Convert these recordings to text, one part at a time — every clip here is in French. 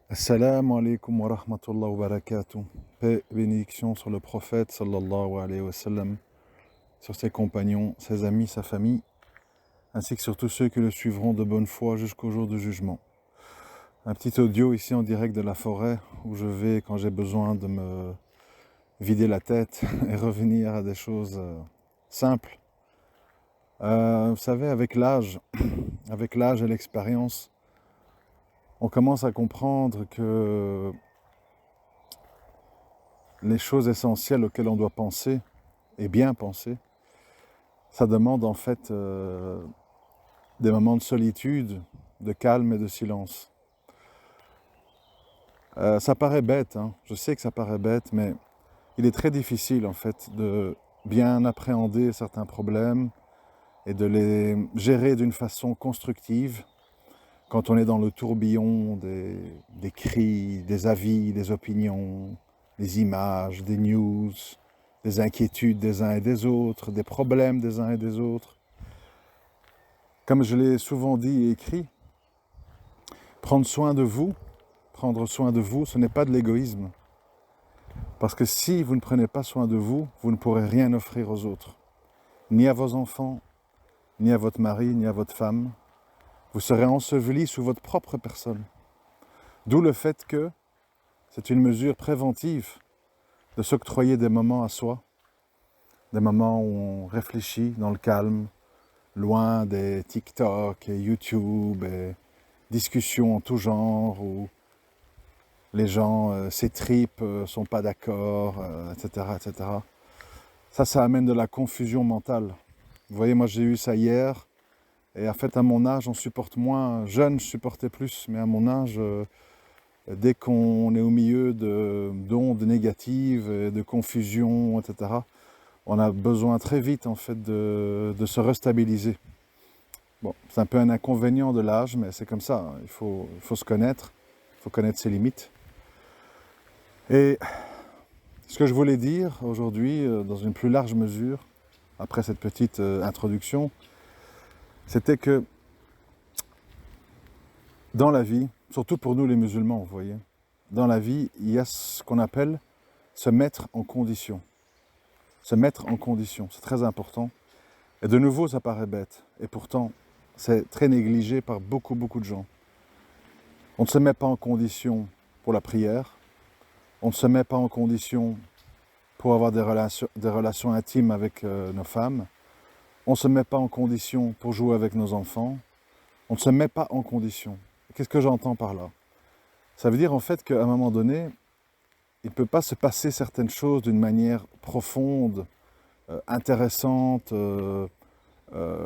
Assalamu alaikum wa rahmatullahi wa barakatuh. Paix et bénédiction sur le prophète sallallahu alayhi wa sallam, sur ses compagnons, ses amis, sa famille, ainsi que sur tous ceux qui le suivront de bonne foi jusqu'au jour du jugement. Un petit audio ici en direct de la forêt où je vais quand j'ai besoin de me vider la tête et revenir à des choses simples. Vous savez, avec l'âge et l'expérience, on commence à comprendre que les choses essentielles auxquelles on doit penser, et bien penser, ça demande en fait des moments de solitude, de calme et de silence. Ça paraît bête, hein. Je sais que ça paraît bête, mais il est très difficile en fait de bien appréhender certains problèmes et de les gérer d'une façon constructive quand on est dans le tourbillon des cris, des avis, des opinions, des images, des news, des inquiétudes des uns et des autres, des problèmes des uns et des autres. Comme je l'ai souvent dit et écrit, prendre soin de vous, ce n'est pas de l'égoïsme. Parce que si vous ne prenez pas soin de vous, vous ne pourrez rien offrir aux autres. Ni à vos enfants, ni à votre mari, ni à votre femme. Vous serez enseveli sous votre propre personne. D'où le fait que c'est une mesure préventive de s'octroyer des moments à soi, des moments où on réfléchit dans le calme, loin des TikTok et YouTube et discussions en tout genre où les gens s'étripent, sont pas d'accord, etc., etc. Ça amène de la confusion mentale. Vous voyez, moi j'ai eu ça hier, et en fait à mon âge on supporte moins, jeune je supportais plus, mais à mon âge, dès qu'on est au milieu d'ondes négatives, de confusion, etc., on a besoin très vite en fait de se restabiliser. Bon, c'est un peu un inconvénient de l'âge, mais c'est comme ça, il faut se connaître, il faut connaître ses limites. Et ce que je voulais dire aujourd'hui, dans une plus large mesure, après cette petite introduction, c'était que dans la vie, surtout pour nous les musulmans, vous voyez, dans la vie, il y a ce qu'on appelle se mettre en condition. Se mettre en condition, c'est très important. Et de nouveau, ça paraît bête. Et pourtant, c'est très négligé par beaucoup de gens. On ne se met pas en condition pour la prière. On ne se met pas en condition pour avoir des relations intimes avec nos femmes. On ne se met pas en condition pour jouer avec nos enfants. On ne se met pas en condition. Qu'est-ce que j'entends par là? Ça veut dire en fait qu'à un moment donné, il ne peut pas se passer certaines choses d'une manière profonde, intéressante,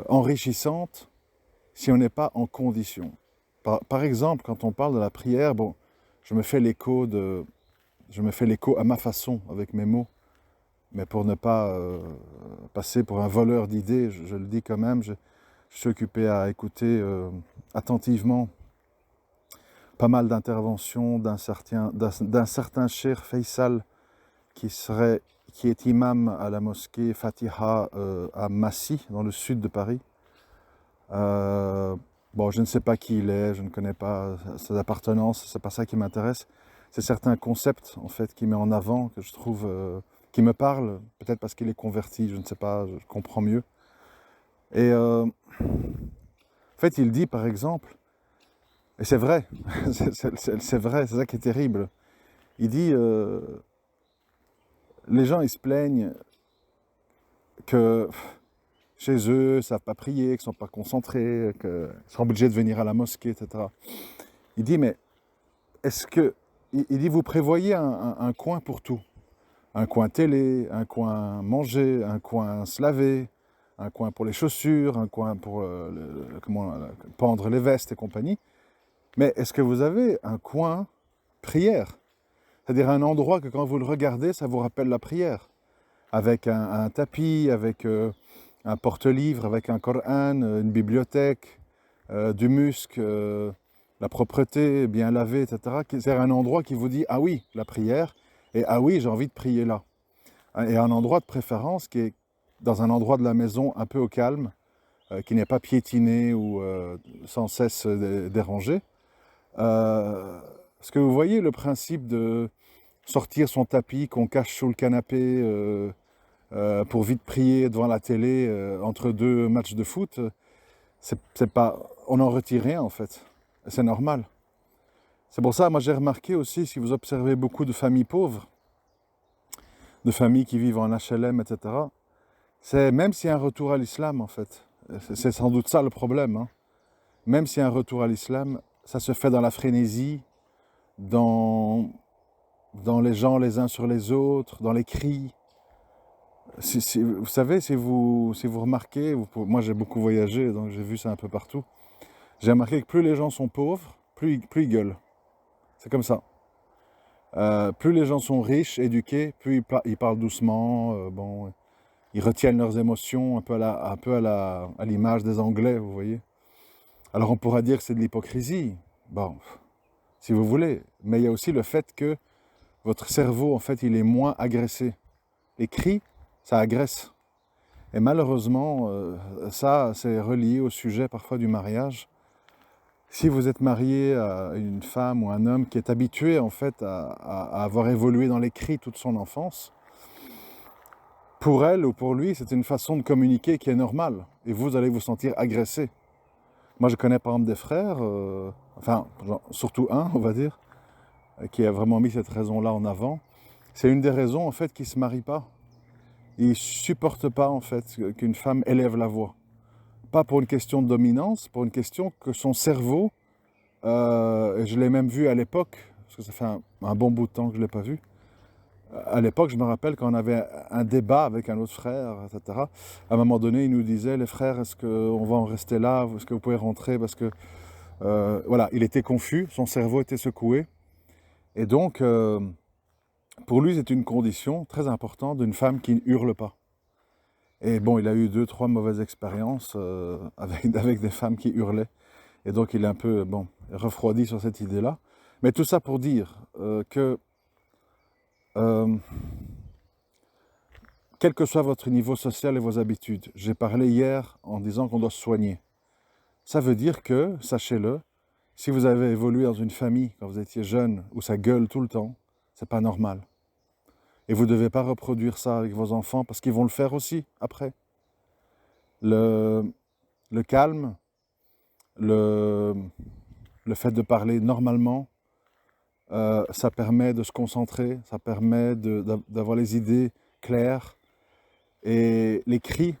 enrichissante, si on n'est pas en condition. Par exemple, quand on parle de la prière, bon, je me fais l'écho à ma façon, avec mes mots, mais pour ne pas passer pour un voleur d'idées, je le dis quand même, je suis occupé à écouter attentivement pas mal d'interventions d'un certain Cheikh Faisal qui est imam à la mosquée Fatiha à Massy, dans le sud de Paris. Bon, je ne sais pas qui il est, je ne connais pas ses appartenances, c'est pas ça qui m'intéresse. C'est certains concepts en fait qu'il met en avant que je trouve qui me parlent, peut-être parce qu'il est converti, je ne sais pas, je comprends mieux. Et en fait, il dit par exemple, et c'est vrai, c'est vrai, c'est ça qui est terrible. Il dit, les gens ils se plaignent que chez eux, ils ne savent pas prier, qu'ils ne sont pas concentrés, qu'ils sont obligés de venir à la mosquée, etc. Il dit, mais est-ce que... Il dit, vous prévoyez un coin pour tout. Un coin télé, un coin manger, un coin se laver, un coin pour les chaussures, un coin pour pendre les vestes et compagnie. Mais est-ce que vous avez un coin prière? C'est-à-dire un endroit que quand vous le regardez, ça vous rappelle la prière. Avec un tapis, avec un porte-livre, avec un Coran, une bibliothèque, du musc, la propreté, bien lavé, etc. C'est un endroit qui vous dit, ah oui, la prière, et ah oui, j'ai envie de prier là. Et un endroit de préférence qui est dans un endroit de la maison un peu au calme, qui n'est pas piétiné ou sans cesse dérangé. Parce que vous voyez le principe de sortir son tapis qu'on cache sous le canapé pour vite prier devant la télé entre deux matchs de foot, c'est pas, on n'en retire rien en fait. C'est normal. C'est pour ça, moi j'ai remarqué aussi, si vous observez beaucoup de familles pauvres, de familles qui vivent en HLM, etc., c'est même s'il y a un retour à l'islam en fait, c'est sans doute ça le problème, hein. Même s'il y a un retour à l'islam, ça se fait dans la frénésie, dans les gens les uns sur les autres, dans les cris. Vous savez, si vous remarquez, moi j'ai beaucoup voyagé, donc j'ai vu ça un peu partout, j'ai remarqué que plus les gens sont pauvres, plus ils gueulent. C'est comme ça. Plus les gens sont riches, éduqués, plus ils parlent doucement, bon, ils retiennent leurs émotions un peu à l'image des Anglais, vous voyez. Alors on pourra dire que c'est de l'hypocrisie, bon, si vous voulez, mais il y a aussi le fait que votre cerveau, en fait, il est moins agressé. Les cris, ça agresse. Et malheureusement, ça, c'est relié au sujet parfois du mariage. Si vous êtes marié à une femme ou un homme qui est habitué, en fait, à avoir évolué dans les cris toute son enfance, pour elle ou pour lui, c'est une façon de communiquer qui est normale. Et vous allez vous sentir agressé. Moi, je connais par exemple des frères, surtout un, on va dire, qui a vraiment mis cette raison-là en avant. C'est une des raisons, en fait, qu'il ne se marie pas. Il ne supporte pas, en fait, qu'une femme élève la voix. Pas pour une question de dominance, pour une question que son cerveau, et je l'ai même vu à l'époque, parce que ça fait un bon bout de temps que je ne l'ai pas vu. À l'époque, je me rappelle quand on avait un débat avec un autre frère, etc. À un moment donné, il nous disait, les frères, est-ce qu'on va en rester là? Est-ce que vous pouvez rentrer? Parce que, voilà, il était confus, son cerveau était secoué. Et donc, pour lui, c'est une condition très importante d'une femme qui ne hurle pas. Et bon, il a eu 2-3 mauvaises expériences avec des femmes qui hurlaient. Et donc, il est un peu, bon, refroidi sur cette idée-là. Mais tout ça pour dire que, quel que soit votre niveau social et vos habitudes, j'ai parlé hier en disant qu'on doit se soigner. Ça veut dire que, sachez-le, si vous avez évolué dans une famille quand vous étiez jeune où ça gueule tout le temps, c'est pas normal. Et vous ne devez pas reproduire ça avec vos enfants parce qu'ils vont le faire aussi après. Le calme, le fait de parler normalement, ça permet de se concentrer, ça permet d'avoir les idées claires. Et les cris,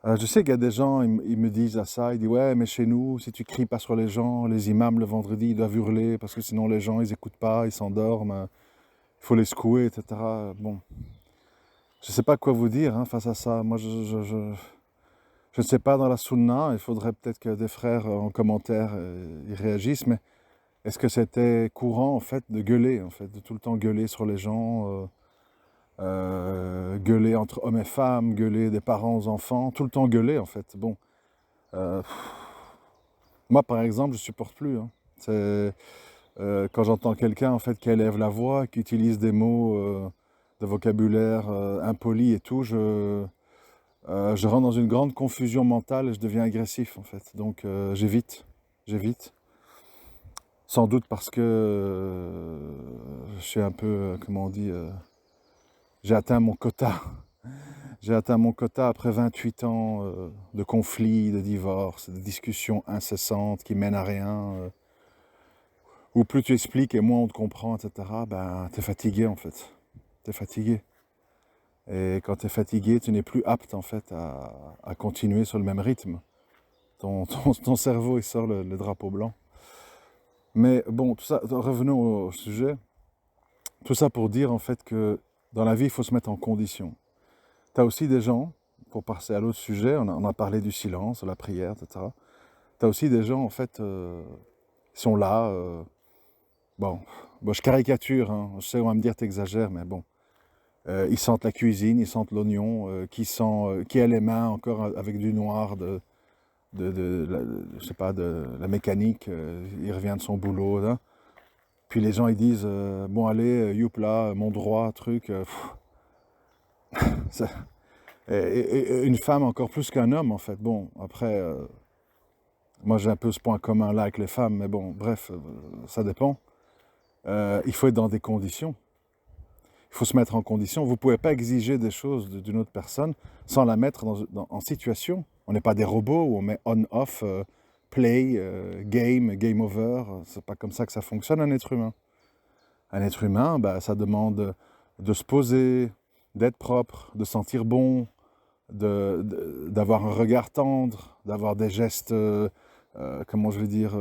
je sais qu'il y a des gens, ils me disent à ça, ils disent ouais, mais chez nous, si tu cries pas sur les gens, les imams le vendredi, ils doivent hurler parce que sinon les gens, ils n'écoutent pas, ils s'endorment, il faut les secouer, etc. Bon, je ne sais pas quoi vous dire hein, face à ça. Moi, je ne sais pas dans la sunna, il faudrait peut-être que des frères en commentaire y réagissent, mais est-ce que c'était courant en fait de gueuler, en fait, de tout le temps gueuler sur les gens, gueuler entre hommes et femmes, gueuler des parents aux enfants, tout le temps gueuler en fait. Bon, moi par exemple, je supporte plus, hein. C'est quand j'entends quelqu'un en fait qui élève la voix, qui utilise des mots de vocabulaire impoli et tout, je rentre dans une grande confusion mentale et je deviens agressif en fait. Donc j'évite. Sans doute parce que je suis un peu, comment on dit, j'ai atteint mon quota. J'ai atteint mon quota après 28 ans de conflits, de divorces, de discussions incessantes qui mènent à rien. Où plus tu expliques et moins on te comprend, etc., ben, t'es fatigué en fait. T'es fatigué. Et quand t'es fatigué, tu n'es plus apte en fait à continuer sur le même rythme. Ton cerveau, il sort le drapeau blanc. Mais bon, tout ça, revenons au sujet. Tout ça pour dire en fait que dans la vie, il faut se mettre en condition. Tu as aussi des gens, pour passer à l'autre sujet, on a parlé du silence, de la prière, etc. Tu as aussi des gens en fait qui sont là. Bon, je caricature, hein, je sais, on va me dire t'exagères, mais bon. Ils sentent la cuisine, ils sentent l'oignon, qui a les mains encore avec du noir je sais pas, de la mécanique, il revient de son boulot, là. Puis les gens ils disent bon allez, youpla, mon droit, truc. Et une femme encore plus qu'un homme en fait. Bon, après, Moi, j'ai un peu ce point commun là avec les femmes, mais bon, bref, ça dépend. Il faut être dans des conditions. Il faut se mettre en condition. Vous ne pouvez pas exiger des choses d'une autre personne sans la mettre en situation. On n'est pas des robots où on met on-off, play, game over. C'est pas comme ça que ça fonctionne, un être humain. Un être humain, bah, ça demande de se poser, d'être propre, de sentir bon, d'avoir un regard tendre, d'avoir des gestes, comment je vais dire,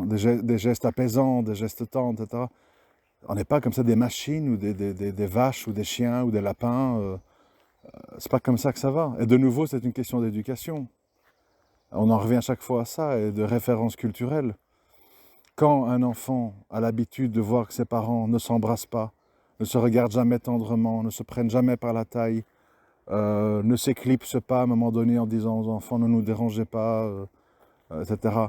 des gestes apaisants, des gestes tendres, etc. On n'est pas comme ça des machines ou des vaches ou des chiens ou des lapins. C'est pas comme ça que ça va. Et de nouveau, c'est une question d'éducation. On en revient chaque fois à ça et de référence culturelle. Quand un enfant a l'habitude de voir que ses parents ne s'embrassent pas, ne se regardent jamais tendrement, ne se prennent jamais par la taille, ne s'éclipsent pas à un moment donné en disant aux enfants ne nous dérangez pas, etc.,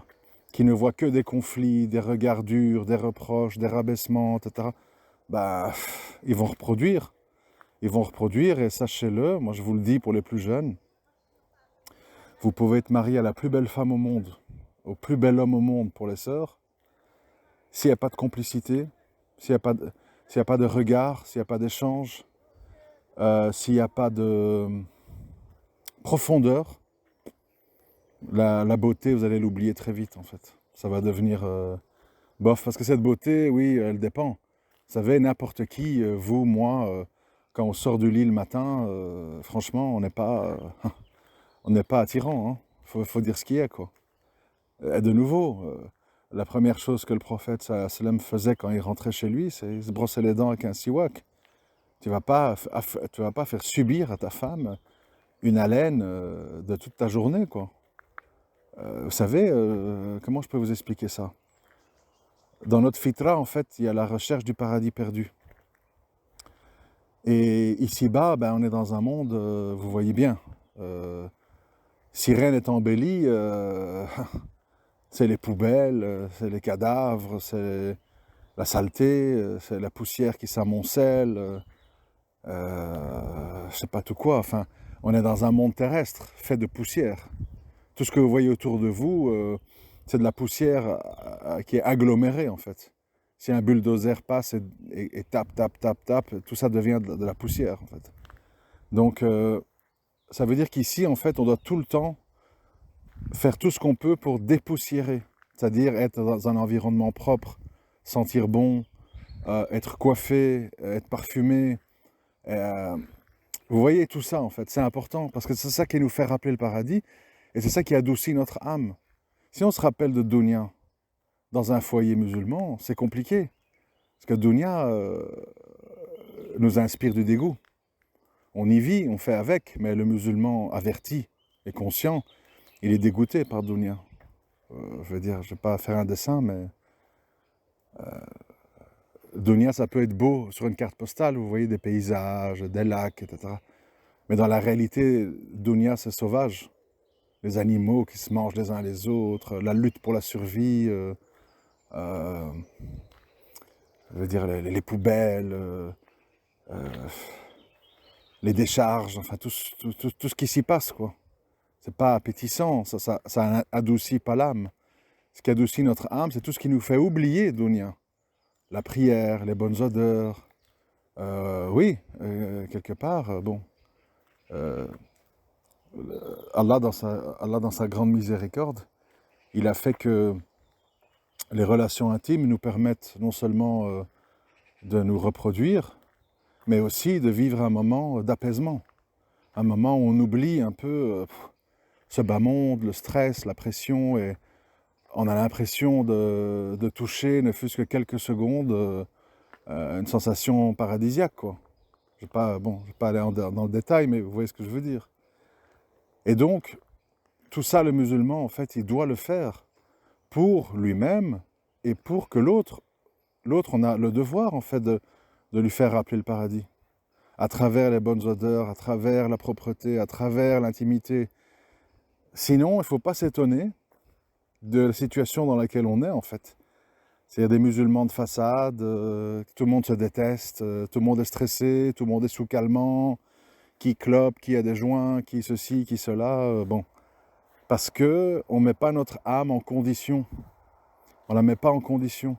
qui ne voit que des conflits, des regards durs, des reproches, des rabaissements, etc., bah, ils vont reproduire. Ils vont reproduire et sachez-le, moi je vous le dis pour les plus jeunes, vous pouvez être marié à la plus belle femme au monde, au plus bel homme au monde pour les sœurs, s'il n'y a pas de complicité, s'il n'y a pas de regard, s'il n'y a pas d'échange, s'il n'y a pas de profondeur, la beauté, vous allez l'oublier très vite en fait. Ça va devenir bof, parce que cette beauté, oui, elle dépend. Vous savez, n'importe qui, vous, moi, quand on sort du lit le matin, franchement, on n'est pas, on n'est pas attirant. Hein. Faut dire ce qu'il y a, quoi. Et de nouveau, la première chose que le prophète sallam faisait quand il rentrait chez lui, c'est se brosser les dents avec un siwak. Tu vas pas faire subir à ta femme une haleine de toute ta journée, quoi. Vous savez, comment je peux vous expliquer ça? Dans notre fitra, en fait, il y a la recherche du paradis perdu. Et ici-bas, ben, on est dans un monde, vous voyez bien, si rien n'est embelli, c'est les poubelles, c'est les cadavres, c'est la saleté, c'est la poussière qui s'amoncelle, je sais pas tout quoi. Enfin, on est dans un monde terrestre fait de poussière. Tout ce que vous voyez autour de vous, c'est de la poussière qui est agglomérée en fait. Si un bulldozer passe et tape, tape, tape, tape, tout ça devient de la poussière en fait. Donc, ça veut dire qu'ici, en fait, on doit tout le temps faire tout ce qu'on peut pour dépoussiérer, c'est-à-dire être dans un environnement propre, sentir bon, être coiffé, être parfumé. Vous voyez tout ça en fait, c'est important parce que c'est ça qui nous fait rappeler le paradis et c'est ça qui adoucit notre âme. Si on se rappelle de Dunya dans un foyer musulman, c'est compliqué parce que Dunya nous inspire du dégoût. On y vit, on fait avec, mais le musulman averti et conscient, il est dégoûté par Dunya. Je veux dire, je ne vais pas faire un dessin, mais Dunya, ça peut être beau sur une carte postale, vous voyez des paysages, des lacs, etc. Mais dans la réalité, Dunya, c'est sauvage. Les animaux qui se mangent les uns les autres, la lutte pour la survie, je veux dire les poubelles, les décharges, enfin tout ce qui s'y passe, quoi. C'est pas appétissant, ça adoucit pas l'âme. Ce qui adoucit notre âme, c'est tout ce qui nous fait oublier Dunya. La prière, les bonnes odeurs. Oui, quelque part, bon. Allah, dans sa grande miséricorde, il a fait que les relations intimes nous permettent non seulement de nous reproduire, mais aussi de vivre un moment d'apaisement. Un moment où on oublie un peu ce bas monde, le stress, la pression, et on a l'impression de toucher, ne fût-ce que quelques secondes, une sensation paradisiaque, quoi. Je ne vais pas aller dans le détail, mais vous voyez ce que je veux dire. Et donc, tout ça, le musulman, en fait, il doit le faire pour lui-même et pour que l'autre, on a le devoir, en fait, de lui faire rappeler le paradis. À travers les bonnes odeurs, à travers la propreté, à travers l'intimité. Sinon, il ne faut pas s'étonner de la situation dans laquelle on est, en fait. C'est des musulmans de façade, tout le monde se déteste, tout le monde est stressé, tout le monde est sous calmant, qui clope, qui a des joints, qui ceci, qui cela, bon. Parce qu'on ne met pas notre âme en condition. On ne la met pas en condition.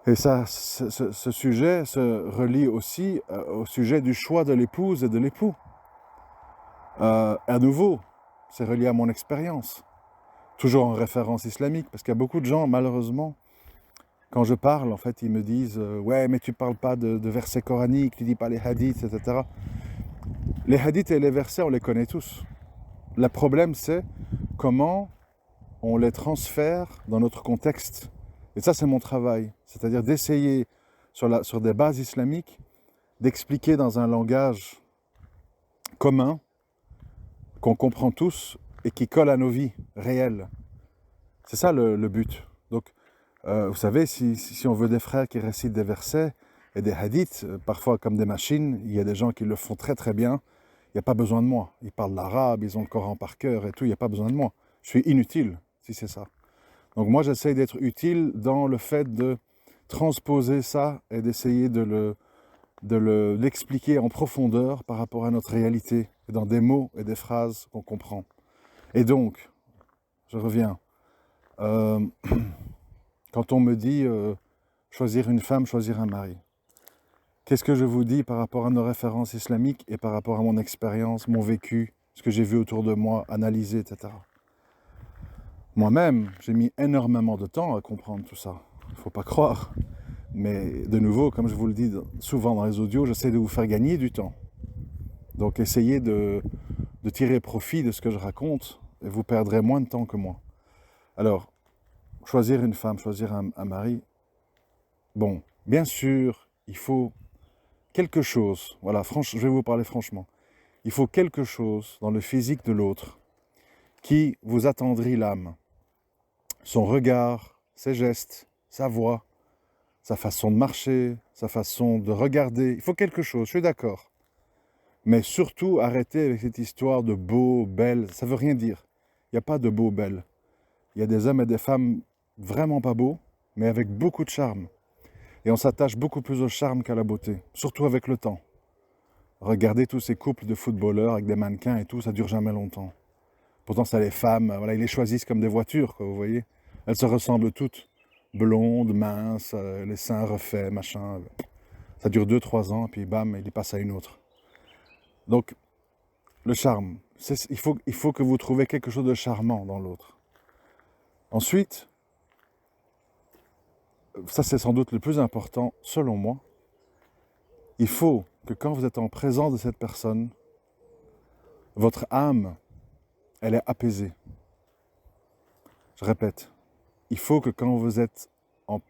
Et ça, ce sujet se relie aussi au sujet du choix de l'épouse et de l'époux. À nouveau, c'est relié à mon expérience. Toujours en référence islamique, parce qu'il y a beaucoup de gens, malheureusement, quand je parle, en fait, ils me disent ouais, mais tu ne parles pas de versets coraniques, tu ne dis pas les hadiths, etc. Les hadiths et les versets, on les connaît tous. Le problème, c'est comment on les transfère dans notre contexte. Et ça, c'est mon travail. C'est-à-dire d'essayer, sur des bases islamiques, d'expliquer dans un langage commun, qu'on comprend tous et qui colle à nos vies réelles. C'est ça le but. Donc, vous savez, si on veut des frères qui récitent des versets et des hadiths, parfois comme des machines, il y a des gens qui le font très très bien. Il n'y a pas besoin de moi. Ils parlent l'arabe, ils ont le Coran par cœur et tout, il n'y a pas besoin de moi. Je suis inutile, si c'est ça. Donc moi, j'essaye d'être utile dans le fait de transposer ça et d'essayer de l'expliquer en profondeur par rapport à notre réalité, et dans des mots et des phrases qu'on comprend. Et donc, je reviens, quand on me dit choisir une femme, choisir un mari, qu'est-ce que je vous dis par rapport à nos références islamiques et par rapport à mon expérience, mon vécu, ce que j'ai vu autour de moi, analysé, etc. Moi-même, j'ai mis énormément de temps à comprendre tout ça. Il ne faut pas croire. Mais de nouveau, comme je vous le dis souvent dans les audios, j'essaie de vous faire gagner du temps. Donc essayez de tirer profit de ce que je raconte et vous perdrez moins de temps que moi. Alors, choisir une femme, choisir un mari, bon, bien sûr, il faut quelque chose, voilà, je vais vous parler franchement, il faut quelque chose dans le physique de l'autre qui vous attendrit l'âme. Son regard, ses gestes, sa voix, sa façon de marcher, sa façon de regarder, il faut quelque chose, je suis d'accord. Mais surtout, arrêtez avec cette histoire de beau, belle, ça veut rien dire. Il n'y a pas de beau, belle. Il y a des hommes et des femmes vraiment pas beaux, mais avec beaucoup de charme. Et on s'attache beaucoup plus au charme qu'à la beauté, surtout avec le temps. Regardez tous ces couples de footballeurs avec des mannequins et tout, ça dure jamais longtemps. Pourtant, ça les femmes, voilà, ils les choisissent comme des voitures, quoi, vous voyez. Elles se ressemblent toutes, blondes, minces, les seins refaits, machin. Ça dure 2-3 ans, puis bam, il y passe à une autre. Donc, le charme, il faut que vous trouviez quelque chose de charmant dans l'autre. Ensuite, ça c'est sans doute le plus important, selon moi, il faut que quand vous êtes en présence de cette personne, votre âme, elle est apaisée. Je répète, il faut que quand vous êtes en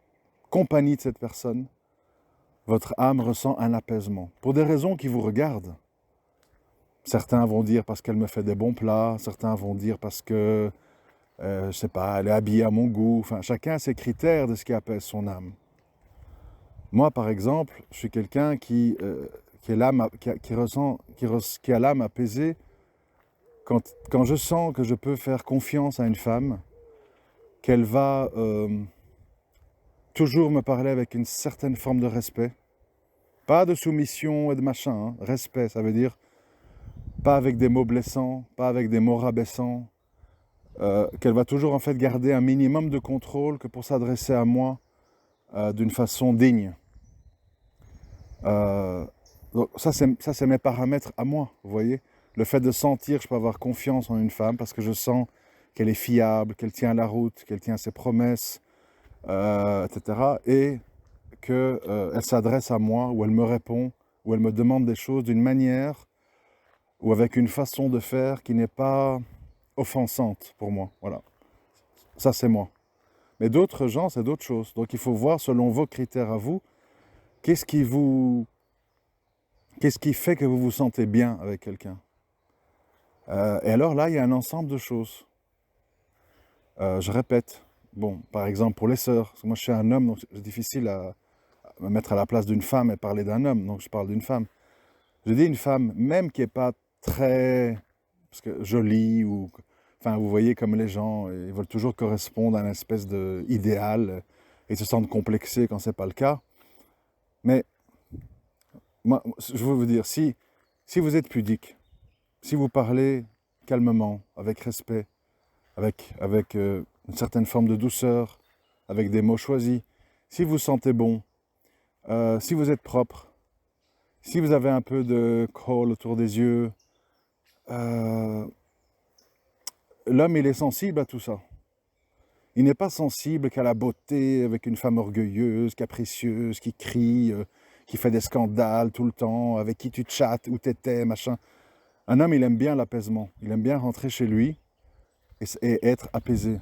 compagnie de cette personne, votre âme ressent un apaisement. Pour des raisons qui vous regardent. Certains vont dire parce qu'elle me fait des bons plats, certains vont dire parce que, je sais pas, elle est habillée à mon goût. Enfin, chacun a ses critères de ce qui apaise son âme. Moi, par exemple, je suis quelqu'un qui a l'âme apaisée quand je sens que je peux faire confiance à une femme, qu'elle va toujours me parler avec une certaine forme de respect. Pas de soumission et de machin, hein. Respect, ça veut dire pas avec des mots blessants, pas avec des mots rabaissants, qu'elle va toujours en fait garder un minimum de contrôle que pour s'adresser à moi d'une façon digne. Donc ça c'est mes paramètres à moi, vous voyez. Le fait de sentir que je peux avoir confiance en une femme parce que je sens qu'elle est fiable, qu'elle tient la route, qu'elle tient ses promesses, etc. Et qu'elle s'adresse à moi, ou elle me répond, ou elle me demande des choses d'une manière ou avec une façon de faire qui n'est pas offensante pour moi. Voilà. Ça, c'est moi. Mais d'autres gens, c'est d'autres choses. Donc, il faut voir, selon vos critères à vous, qu'est-ce qui fait que vous vous sentez bien avec quelqu'un. Et alors là, il y a un ensemble de choses. Je répète. Bon, par exemple, pour les sœurs. Parce que moi, je suis un homme, donc c'est difficile à me mettre à la place d'une femme et parler d'un homme. Donc, je parle d'une femme. Je dis une femme, même qui n'est pas très jolie, ou enfin vous voyez comme les gens, ils veulent toujours correspondre à une espèce d'idéal et se sentent complexés quand c'est pas le cas. Mais moi, je veux vous dire, si vous êtes pudique, si vous parlez calmement, avec respect, avec une certaine forme de douceur, avec des mots choisis. Si vous sentez bon, si vous êtes propre, si vous avez un peu de kohl autour des yeux, l'homme, il est sensible à tout ça. Il n'est pas sensible qu'à la beauté avec une femme orgueilleuse, capricieuse, qui crie, qui fait des scandales tout le temps, avec qui tu chattes, où t'étais, machin. Un homme, il aime bien l'apaisement. Il aime bien rentrer chez lui et être apaisé.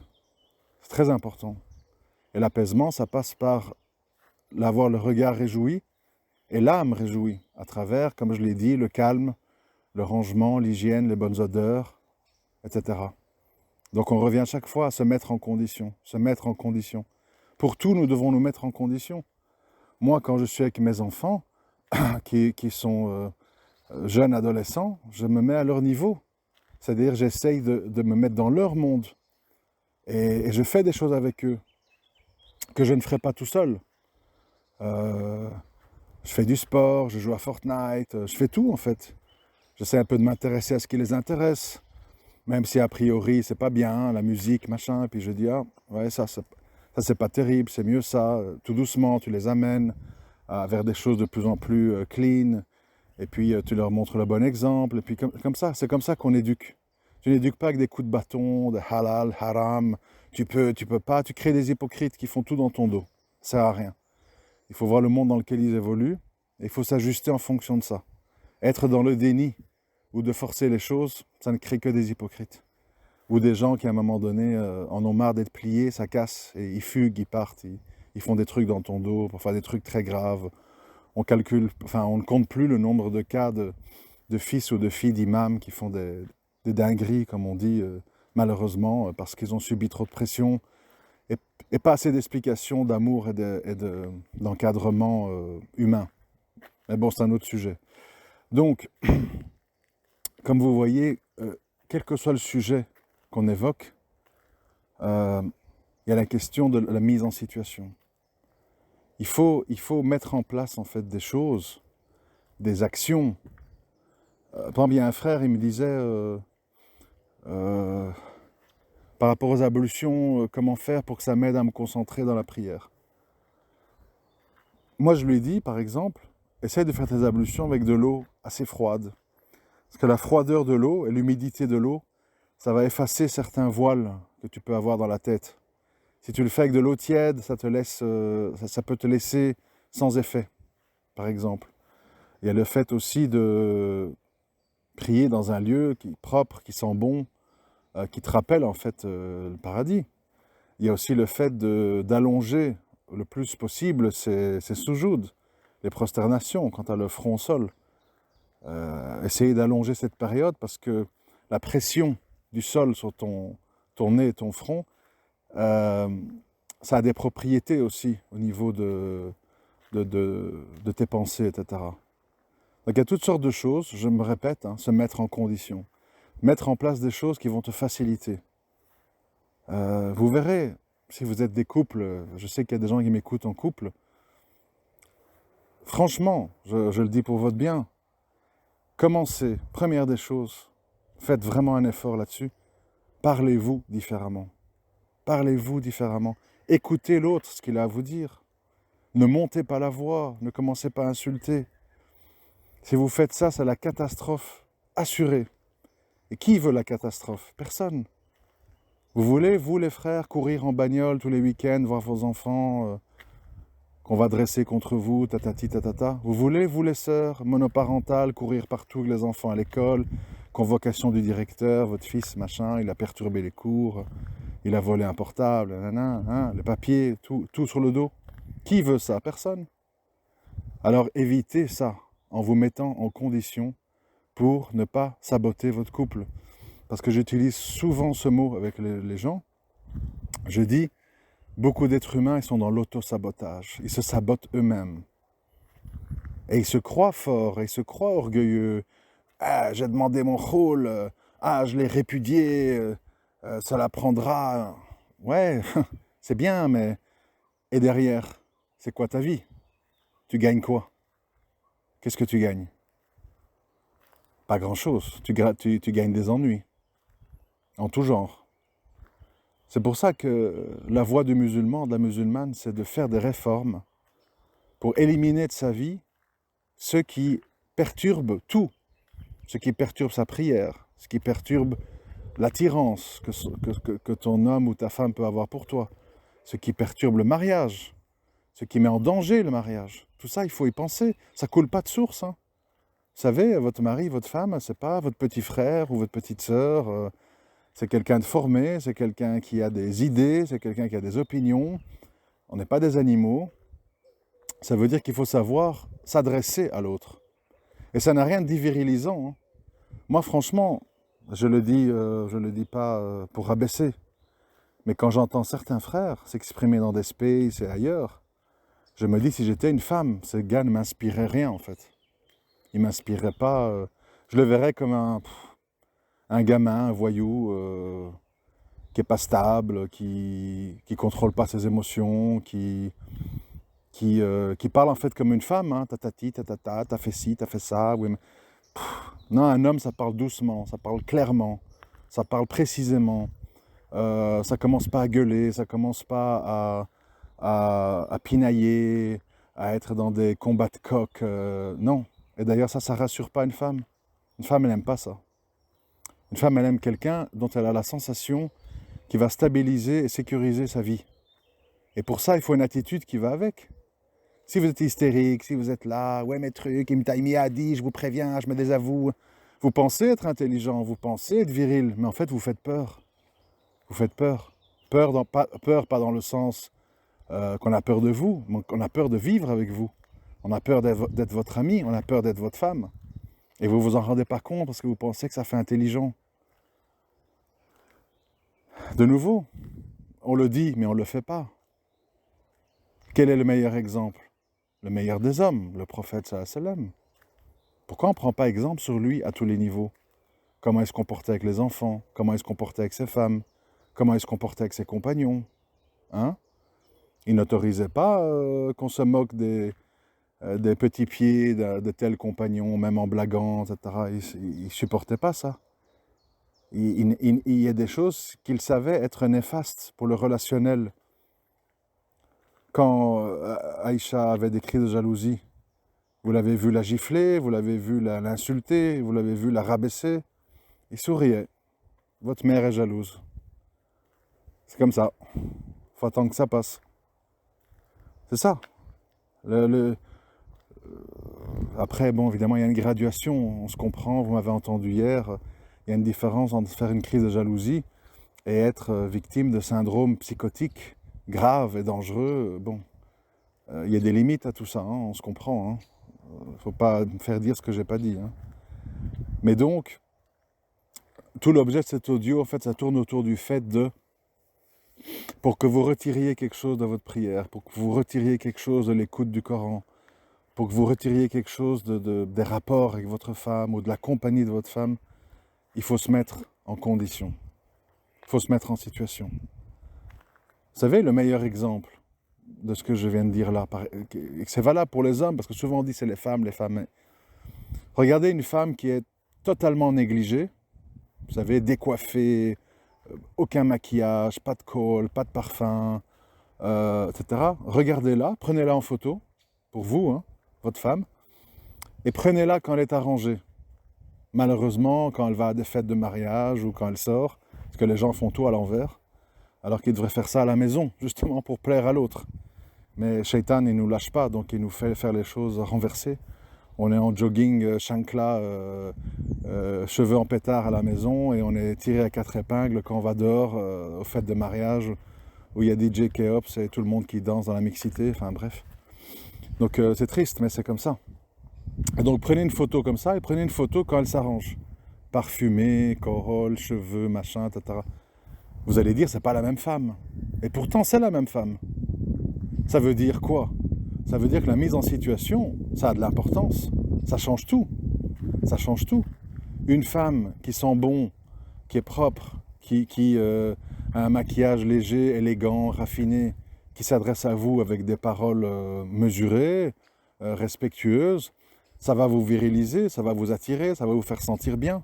C'est très important. Et l'apaisement, ça passe par avoir le regard réjoui et l'âme réjouie, à travers, comme je l'ai dit, le calme, le rangement, l'hygiène, les bonnes odeurs, etc. Donc on revient chaque fois à se mettre en condition, se mettre en condition. Pour tout, nous devons nous mettre en condition. Moi, quand je suis avec mes enfants, qui sont jeunes adolescents, je me mets à leur niveau. C'est-à-dire, j'essaye de me mettre dans leur monde. Et je fais des choses avec eux que je ne ferai pas tout seul. Je fais du sport, je joue à Fortnite, je fais tout en fait. J'essaie un peu de m'intéresser à ce qui les intéresse. Même si a priori c'est pas bien, la musique, machin, et puis je dis, ah, ouais, ça c'est pas terrible, c'est mieux ça, tout doucement, tu les amènes vers des choses de plus en plus clean, et puis tu leur montres le bon exemple, et puis comme ça, c'est comme ça qu'on éduque. Tu n'éduques pas avec des coups de bâton, de halal, haram, tu peux pas, tu crées des hypocrites qui font tout dans ton dos, ça sert à rien. Il faut voir le monde dans lequel ils évoluent, et il faut s'ajuster en fonction de ça. Être dans le déni, ou de forcer les choses, ça ne crée que des hypocrites. Ou des gens qui, à un moment donné, en ont marre d'être pliés, ça casse, et ils fuguent, ils partent, ils font des trucs dans ton dos pour faire des trucs très graves. On ne compte plus le nombre de cas de fils ou de filles d'imams qui font des dingueries, comme on dit, malheureusement, parce qu'ils ont subi trop de pression, et pas assez d'explications, d'amour et d'encadrement humain. Mais bon, c'est un autre sujet. Donc, comme vous voyez, quel que soit le sujet qu'on évoque, il y a la question de la mise en situation. Il faut mettre en place en fait des choses, des actions. Par exemple, il y a un frère, il me disait, par rapport aux ablutions, comment faire pour que ça m'aide à me concentrer dans la prière. Moi, je lui ai dit, par exemple, essaye de faire tes ablutions avec de l'eau assez froide. Parce que la froideur de l'eau et l'humidité de l'eau, ça va effacer certains voiles que tu peux avoir dans la tête. Si tu le fais avec de l'eau tiède, ça peut te laisser sans effet, par exemple. Il y a le fait aussi de prier dans un lieu qui est propre, qui sent bon, qui te rappelle en fait le paradis. Il y a aussi le fait d'allonger le plus possible ses soujouds, les prosternations, quand tu as le front au sol. Essayer d'allonger cette période parce que la pression du sol sur ton nez et ton front, ça a des propriétés aussi au niveau de tes pensées, etc. Donc il y a toutes sortes de choses, je me répète, se mettre en condition. Mettre en place des choses qui vont te faciliter. Vous verrez, si vous êtes des couples, je sais qu'il y a des gens qui m'écoutent en couple, franchement, je le dis pour votre bien, commencez, première des choses, faites vraiment un effort là-dessus, parlez-vous différemment. Parlez-vous différemment. Écoutez l'autre, ce qu'il a à vous dire. Ne montez pas la voix, ne commencez pas à insulter. Si vous faites ça, c'est la catastrophe assurée. Et qui veut la catastrophe? Personne. Vous voulez, vous les frères, courir en bagnole tous les week-ends, voir vos enfants qu'on va dresser contre vous, tatati tatata. Vous voulez, vous les sœurs, monoparentales, courir partout avec les enfants à l'école, convocation du directeur, votre fils, machin, il a perturbé les cours, il a volé un portable, les papiers, tout sur le dos. Qui veut ça? Personne. Alors évitez ça en vous mettant en condition pour ne pas saboter votre couple. Parce que j'utilise souvent ce mot avec les gens. Je dis, beaucoup d'êtres humains, ils sont dans l'auto-sabotage. Ils se sabotent eux-mêmes. Et ils se croient forts, et ils se croient orgueilleux. Ah, j'ai demandé mon rôle. Ah, je l'ai répudié. Ça la prendra. Ouais, c'est bien, mais... Et derrière, c'est quoi ta vie? Tu gagnes quoi? Qu'est-ce que tu gagnes? Pas grand-chose. Tu gagnes des ennuis. en tout genre. C'est pour ça que la voie du musulman, de la musulmane, c'est de faire des réformes pour éliminer de sa vie ce qui perturbe tout, ce qui perturbe sa prière, ce qui perturbe l'attirance que ton homme ou ta femme peut avoir pour toi, ce qui perturbe le mariage, ce qui met en danger le mariage. Tout ça, il faut y penser. Ça coule pas de source. Hein. Vous savez, votre mari, votre femme, c'est pas votre petit frère ou votre petite sœur. C'est quelqu'un de formé, c'est quelqu'un qui a des idées, c'est quelqu'un qui a des opinions. On n'est pas des animaux. Ça veut dire qu'il faut savoir s'adresser à l'autre. Et ça n'a rien de virilisant. Hein. Moi, franchement, je le dis pas pour rabaisser. Mais quand j'entends certains frères s'exprimer dans des spaces et ailleurs, je me dis, si j'étais une femme, ce gars ne m'inspirait rien, en fait. Il ne m'inspirerait pas. Je le verrais comme un gamin, un voyou, qui n'est pas stable, qui ne contrôle pas ses émotions, qui parle en fait comme une femme. Hein, tatati, tatata, t'as fait ci, t'as fait ça. Oui, mais... Non, un homme, ça parle doucement, ça parle clairement, ça parle précisément. Ça commence pas à gueuler, ça commence pas à pinailler, à être dans des combats de coq. Non. Et d'ailleurs, ça rassure pas une femme. Une femme, elle n'aime pas ça. Une femme, elle aime quelqu'un dont elle a la sensation qui va stabiliser et sécuriser sa vie. Et pour ça, il faut une attitude qui va avec. Si vous êtes hystérique, si vous êtes là, ouais mes trucs, il a dit, je vous préviens, je me désavoue. Vous pensez être intelligent, vous pensez être viril, mais en fait, vous faites peur. Vous faites peur. Peur pas dans le sens qu'on a peur de vous, mais qu'on a peur de vivre avec vous. On a peur d'être votre ami, on a peur d'être votre femme. Et vous vous en rendez pas compte parce que vous pensez que ça fait intelligent. De nouveau, on le dit, mais on ne le fait pas. Quel est le meilleur exemple? Le meilleur des hommes, le prophète sallallahu alayhi wa sallam. Pourquoi on ne prend pas exemple sur lui à tous les niveaux? Comment il se comportait avec les enfants? Comment il se comportait avec ses femmes? Comment il se comportait avec ses compagnons? Hein? Il n'autorisait pas qu'on se moque des petits pieds de tels compagnons, même en blaguant, etc. Il ne supportait pas ça. Il y a des choses qu'il savait être néfastes pour le relationnel. Quand Aïcha avait des cris de jalousie, vous l'avez vu la gifler, vous l'avez vu l'insulter, vous l'avez vu la rabaisser. Il souriait. Votre mère est jalouse. C'est comme ça. Il faut attendre que ça passe. C'est ça. Après, bon, évidemment, il y a une graduation. On se comprend, vous m'avez entendu hier. Il y a une différence entre faire une crise de jalousie et être victime de syndromes psychotiques graves et dangereux. Bon, il y a des limites à tout ça, hein, on se comprend. Hein. Faut pas me faire dire ce que j'ai pas dit. Hein. Mais donc, tout l'objet de cet audio, en fait, ça tourne autour du fait de, pour que vous retiriez quelque chose de votre prière, pour que vous retiriez quelque chose de l'écoute du Coran, pour que vous retiriez quelque chose des rapports avec votre femme ou de la compagnie de votre femme, il faut se mettre en condition. Il faut se mettre en situation. Vous savez, le meilleur exemple de ce que je viens de dire là, c'est valable pour les hommes, parce que souvent on dit c'est les femmes. Regardez une femme qui est totalement négligée, vous savez, décoiffée, aucun maquillage, pas de col, pas de parfum, etc. Regardez-la, prenez-la en photo, pour vous, hein, votre femme, et prenez-la quand elle est arrangée. Malheureusement, quand elle va à des fêtes de mariage ou quand elle sort, parce que les gens font tout à l'envers, alors qu'ils devraient faire ça à la maison, justement pour plaire à l'autre. Mais Shaitan, il ne nous lâche pas, donc il nous fait faire les choses renversées. On est en jogging, chancla, cheveux en pétard à la maison, et on est tiré à 4 épingles quand on va dehors, aux fêtes de mariage, où il y a DJ Keops et tout le monde qui danse dans la mixité, enfin bref. Donc c'est triste, mais c'est comme ça. Et donc prenez une photo comme ça, et prenez une photo quand elle s'arrange. Parfumée, corolle, cheveux, machin, etc. Vous allez dire, c'est pas la même femme. Et pourtant, c'est la même femme. Ça veut dire quoi? Ça veut dire que la mise en situation, ça a de l'importance. Ça change tout. Ça change tout. Une femme qui sent bon, qui est propre, qui a un maquillage léger, élégant, raffiné, qui s'adresse à vous avec des paroles mesurées, respectueuses, ça va vous viriliser, ça va vous attirer, ça va vous faire sentir bien.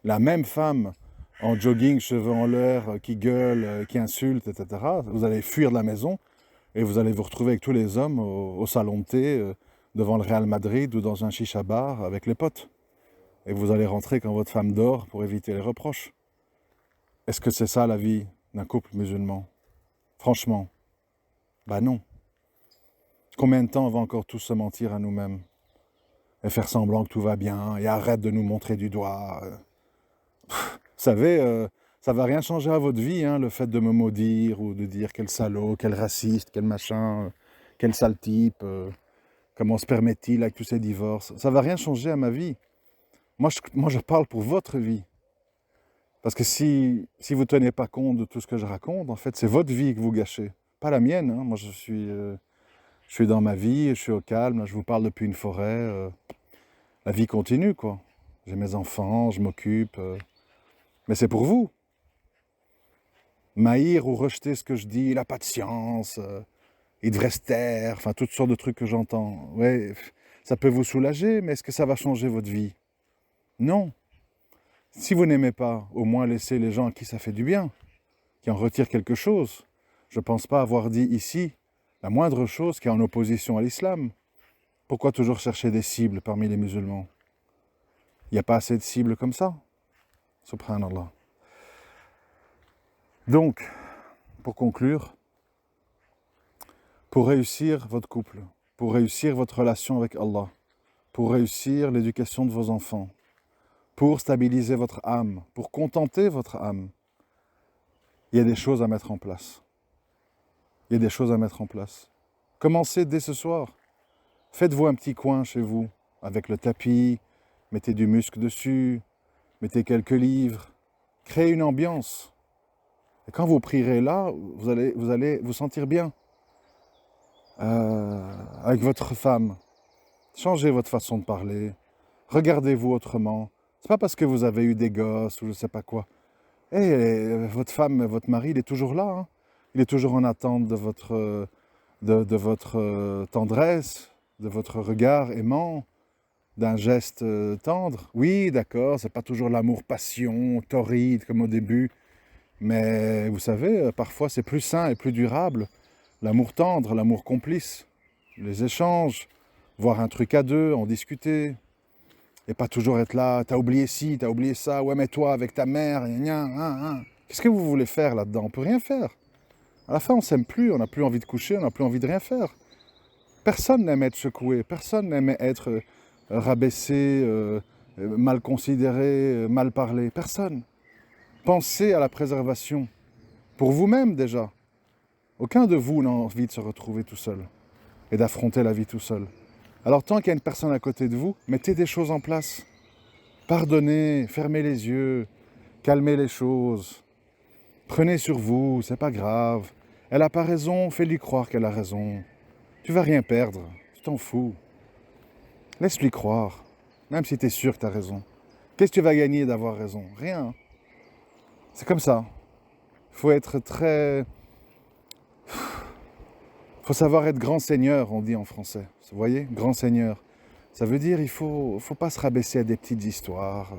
La même femme en jogging, cheveux en l'air, qui gueule, qui insulte, etc. Vous allez fuir de la maison et vous allez vous retrouver avec tous les hommes au salon de thé, devant le Real Madrid ou dans un chicha bar avec les potes. Et vous allez rentrer quand votre femme dort pour éviter les reproches. Est-ce que c'est ça la vie d'un couple musulman? Franchement, bah non. Combien de temps on va encore tous se mentir à nous-mêmes et faire semblant que tout va bien et arrête de nous montrer du doigt. Vous savez, ça va rien changer à votre vie, hein, le fait de me maudire ou de dire quel salaud, quel raciste, quel machin, quel sale type, comment se permet-il avec tous ces divorces. Ça va rien changer à ma vie. Moi, je parle pour votre vie. Parce que si vous ne tenez pas compte de tout ce que je raconte, en fait, c'est votre vie que vous gâchez, pas la mienne. Hein. Moi, je suis dans ma vie, je suis au calme, je vous parle depuis une forêt. La vie continue, quoi. J'ai mes enfants, je m'occupe. Mais c'est pour vous. Maïr ou rejeter ce que je dis, il n'a pas de science, il devrait se taire, enfin, toutes sortes de trucs que j'entends. Ouais, ça peut vous soulager, mais est-ce que ça va changer votre vie? Non. Si vous n'aimez pas, au moins laissez les gens à qui ça fait du bien, qui en retirent quelque chose. Je ne pense pas avoir dit ici la moindre chose qui est en opposition à l'islam. Pourquoi toujours chercher des cibles parmi les musulmans? Il n'y a pas assez de cibles comme ça. Subhanallah. Donc, pour conclure, pour réussir votre couple, pour réussir votre relation avec Allah, pour réussir l'éducation de vos enfants, pour stabiliser votre âme, pour contenter votre âme, il y a des choses à mettre en place. Il y a des choses à mettre en place. Commencez dès ce soir. Faites-vous un petit coin chez vous, avec le tapis, mettez du musc dessus, mettez quelques livres, créez une ambiance. Et quand vous prierez là, vous allez vous sentir bien avec votre femme. Changez votre façon de parler. Regardez-vous autrement. C'est pas parce que vous avez eu des gosses ou je sais pas quoi. Votre femme, votre mari, il est toujours là. Hein. Il est toujours en attente de votre, de votre tendresse, de votre regard aimant, d'un geste tendre. Oui, d'accord, c'est pas toujours l'amour-passion, torride comme au début. Mais vous savez, parfois c'est plus sain et plus durable. L'amour tendre, l'amour complice, les échanges, voir un truc à deux, en discuter. Et pas toujours être là, t'as oublié ci, t'as oublié ça, ouais mais toi avec ta mère, gna, gna, hein. Qu'est-ce que vous voulez faire là-dedans? On peut rien faire. À la fin on s'aime plus, on n'a plus envie de coucher, on n'a plus envie de rien faire. Personne n'aime être secoué, personne n'aime être rabaissé, mal considéré, mal parlé, personne. Pensez à la préservation, pour vous-même déjà. Aucun de vous n'a envie de se retrouver tout seul et d'affronter la vie tout seul. Alors tant qu'il y a une personne à côté de vous, mettez des choses en place. Pardonnez, fermez les yeux, calmez les choses. Prenez sur vous, c'est pas grave. Elle n'a pas raison, fais-lui croire qu'elle a raison. Tu vas rien perdre, tu t'en fous. Laisse-lui croire, même si tu es sûr que tu as raison. Qu'est-ce que tu vas gagner d'avoir raison? Rien. C'est comme ça. Il faut être très... Il faut savoir être grand seigneur, on dit en français. Vous voyez, grand seigneur. Ça veut dire il faut pas se rabaisser à des petites histoires.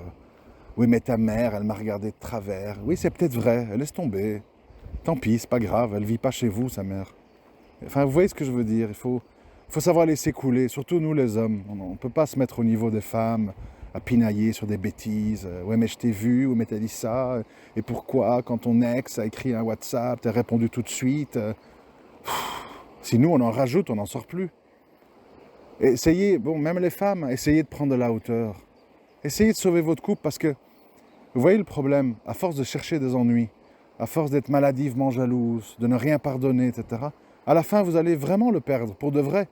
Oui, mais ta mère, elle m'a regardé de travers. Oui, c'est peut-être vrai, laisse tomber. Tant pis, c'est pas grave, elle vit pas chez vous, sa mère. Enfin, vous voyez ce que je veux dire. Il faut savoir laisser couler, surtout nous les hommes. On ne peut pas se mettre au niveau des femmes, à pinailler sur des bêtises. Ouais, mais je t'ai vu, ou mais t'as dit ça. Et pourquoi, quand ton ex a écrit un WhatsApp, t'as répondu tout de suite. Si nous, on en rajoute, on n'en sort plus. Essayez, bon, même les femmes, essayez de prendre de la hauteur. Essayez de sauver votre couple parce que, vous voyez le problème, à force de chercher des ennuis, à force d'être maladivement jalouse, de ne rien pardonner, etc., à la fin, vous allez vraiment le perdre, pour de vrai.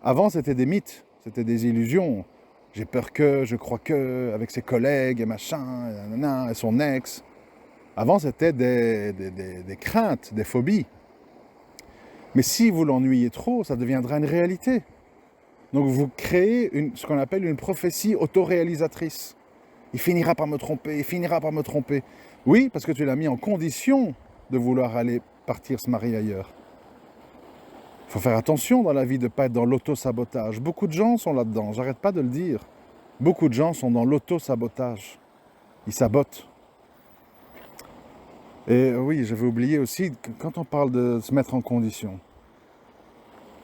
Avant, c'était des mythes, c'était des illusions. J'ai peur que, je crois que, avec ses collègues et machin, et son ex. Avant, c'était des craintes, des phobies. Mais si vous l'ennuyez trop, ça deviendra une réalité. Donc vous créez ce qu'on appelle une prophétie autoréalisatrice. Il finira par me tromper, il finira par me tromper. Oui, parce que tu l'as mis en condition de vouloir aller partir se marier ailleurs. Il faut faire attention dans la vie de ne pas être dans l'auto-sabotage. Beaucoup de gens sont là-dedans, j'arrête pas de le dire. Beaucoup de gens sont dans l'auto-sabotage. Ils sabotent. Et oui, j'avais oublié aussi, que quand on parle de se mettre en condition,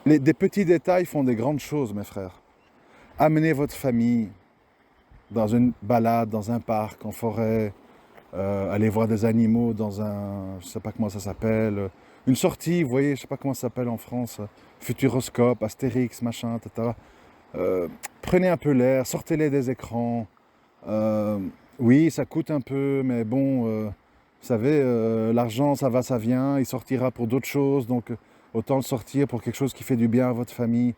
des petits détails font des grandes choses, mes frères. Amenez votre famille dans une balade, dans un parc, en forêt, aller voir des animaux dans un, je sais pas comment ça s'appelle, une sortie, vous voyez, je sais pas comment ça s'appelle en France, Futuroscope, Astérix, machin, etc. Prenez un peu l'air, sortez-les des écrans. Euh, oui, ça coûte un peu, mais bon, vous savez, l'argent, ça va, ça vient, il sortira pour d'autres choses, donc autant le sortir pour quelque chose qui fait du bien à votre famille.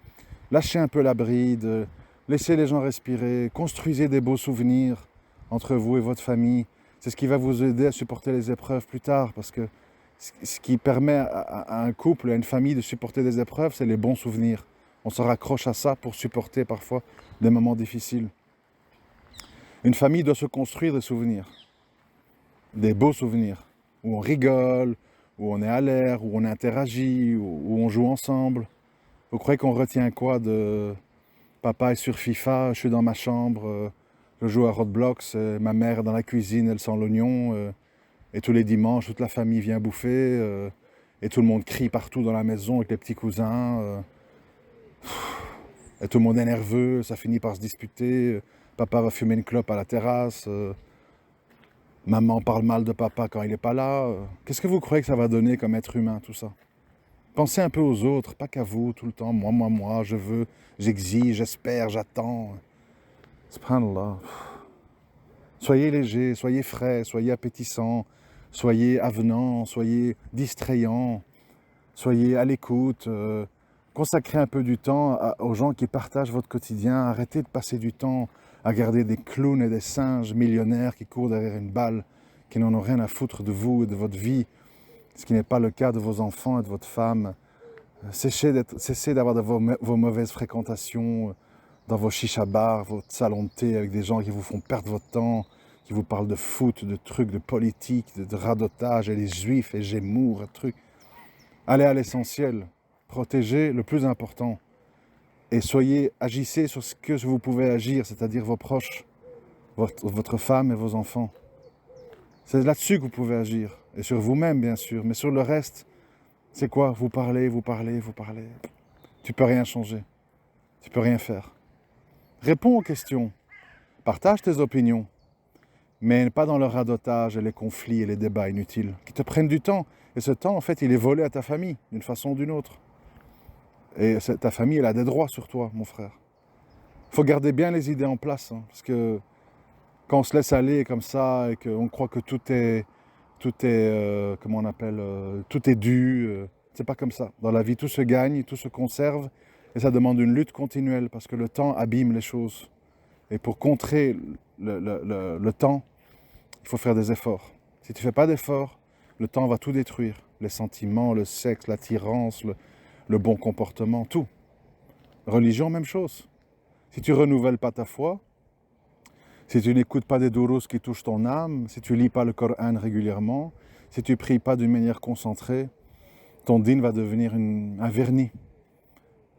Lâchez un peu la bride, laissez les gens respirer, construisez des beaux souvenirs entre vous et votre famille. C'est ce qui va vous aider à supporter les épreuves plus tard, parce que ce qui permet à un couple, à une famille de supporter des épreuves, c'est les bons souvenirs. On se raccroche à ça pour supporter parfois des moments difficiles. Une famille doit se construire des souvenirs, des beaux souvenirs, où on rigole, où on est à l'air, où on interagit, où on joue ensemble. Vous croyez qu'on retient quoi de papa est sur FIFA, je suis dans ma chambre, je joue à Roblox, ma mère est dans la cuisine, elle sent l'oignon, et tous les dimanches, toute la famille vient bouffer, et tout le monde crie partout dans la maison avec les petits cousins, et tout le monde est nerveux, ça finit par se disputer, papa va fumer une clope à la terrasse, maman parle mal de papa quand il n'est pas là. Qu'est-ce que vous croyez que ça va donner comme être humain, tout ça? Pensez un peu aux autres, pas qu'à vous, tout le temps. Moi, je veux, j'exige, j'espère, j'attends. Subhanallah. Soyez léger, soyez frais, soyez appétissant, soyez avenant, soyez distrayant, soyez à l'écoute. Consacrez un peu du temps aux gens qui partagent votre quotidien. Arrêtez de passer du temps à regarder des clowns et des singes millionnaires qui courent derrière une balle, qui n'en ont rien à foutre de vous et de votre vie, ce qui n'est pas le cas de vos enfants et de votre femme. Cessez d'avoir vos mauvaises fréquentations dans vos chicha bars, votre salon de thé avec des gens qui vous font perdre votre temps, qui vous parlent de foot, de trucs, de politique, de radotage, et les juifs, et Gémour, trucs. Allez à l'essentiel, protégez le plus important, et agissez sur ce que vous pouvez agir, c'est-à-dire vos proches, votre femme et vos enfants. C'est là-dessus que vous pouvez agir, et sur vous-même bien sûr, mais sur le reste, c'est quoi? Vous parlez. Tu peux rien changer, tu peux rien faire. Réponds aux questions, partage tes opinions, mais pas dans le radotage et les conflits et les débats inutiles, qui te prennent du temps. Et ce temps, en fait, il est volé à ta famille, d'une façon ou d'une autre. Et ta famille, elle a des droits sur toi, mon frère. Il faut garder bien les idées en place, hein, parce que quand on se laisse aller comme ça et qu'on croit que comment on appelle, tout est dû, c'est pas comme ça. Dans la vie, tout se gagne, tout se conserve, et ça demande une lutte continuelle, parce que le temps abîme les choses. Et pour contrer le temps, il faut faire des efforts. Si tu ne fais pas d'efforts, le temps va tout détruire. Les sentiments, le sexe, l'attirance, le bon comportement, tout. Religion, même chose. Si tu ne renouvelles pas ta foi, si tu n'écoutes pas des dourous qui touchent ton âme, si tu ne lis pas le Coran régulièrement, si tu ne pries pas d'une manière concentrée, ton dîn va devenir un vernis.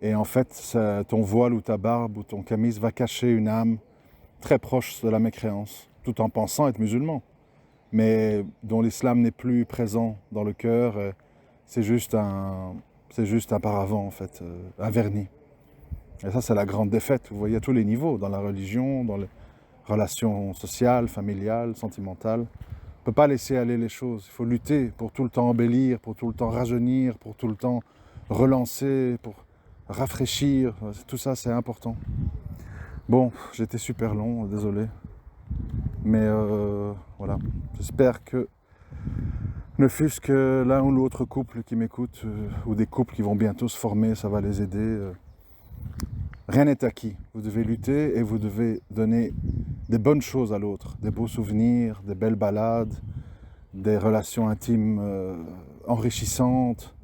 Et en fait, ton voile ou ta barbe ou ton camis va cacher une âme très proche de la mécréance, tout en pensant être musulman, mais dont l'islam n'est plus présent dans le cœur. C'est juste un paravent, en fait, un vernis. Et ça, c'est la grande défaite, vous voyez, à tous les niveaux, dans la religion, dans les relations sociales, familiales, sentimentales. On ne peut pas laisser aller les choses. Il faut lutter pour tout le temps embellir, pour tout le temps rajeunir, pour tout le temps relancer, pour rafraîchir. Tout ça, c'est important. Bon, j'étais super long, désolé. Mais voilà, j'espère que ne fût-ce que l'un ou l'autre couple qui m'écoute, ou des couples qui vont bientôt se former, ça va les aider. Rien n'est acquis. Vous devez lutter et vous devez donner des bonnes choses à l'autre, des beaux souvenirs, des belles balades, des relations intimes enrichissantes,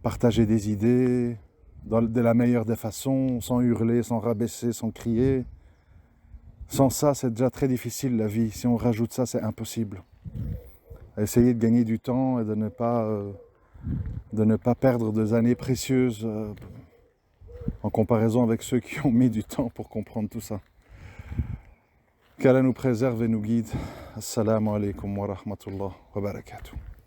partager des idées de la meilleure des façons, sans hurler, sans rabaisser, sans crier. Sans ça, c'est déjà très difficile la vie. Si on rajoute ça, c'est impossible. Essayez de gagner du temps et de ne pas perdre des années précieuses en comparaison avec ceux qui ont mis du temps pour comprendre tout ça. Qu'Allah nous préserve et nous guide. Assalamu alaikum wa rahmatullah wa barakatuh.